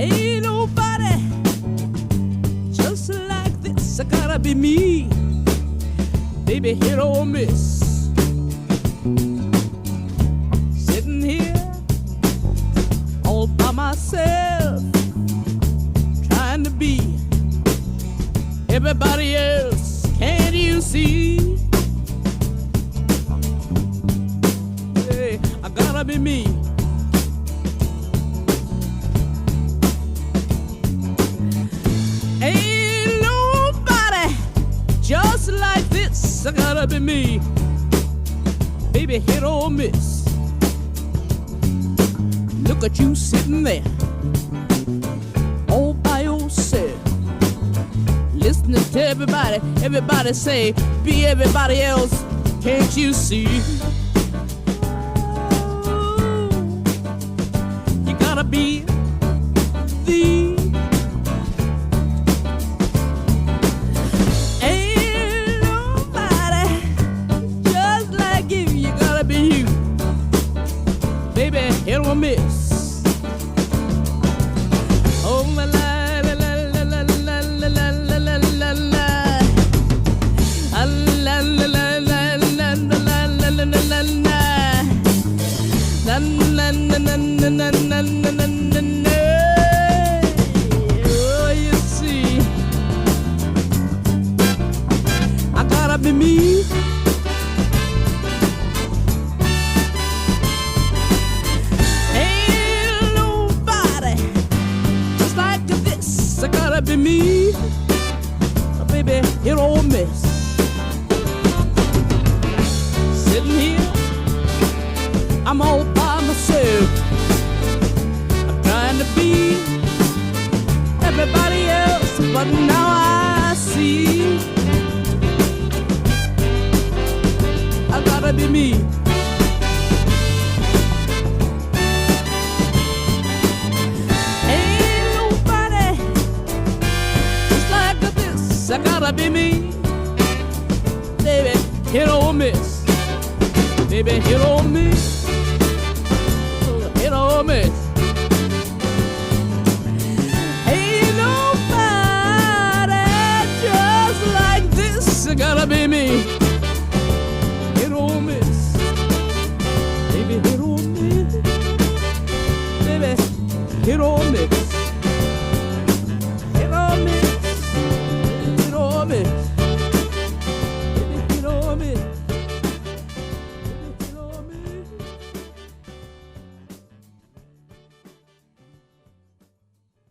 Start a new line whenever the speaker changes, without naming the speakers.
Ain't nobody just like this. I gotta be me, baby, hit or miss. Sitting here all by myself, trying to be everybody else. Can't you see? Hey, I gotta be me. Ain't nobody just like this. I gotta be me, baby, hit or miss. Look at you sitting there all by yourself, listening to everybody say, be everybody else. Can't you see? You gotta be the. Ain't nobody just like you. You gotta be you, baby, hit or miss. Oh la la la la la la la la la la la la la. Ah, la la la la la la la la la la la la. Na na na na na na na na na na. Oh, you see, I gotta be me. Ain't nobody just like this. I gotta be me, baby, hit or miss. Sitting here, I'm all by myself. I'm trying to be everybody else, but now I see I gotta be me. Ain't nobody just like this. I gotta be me, baby, hit or miss. Baby, hit or miss, hit or miss.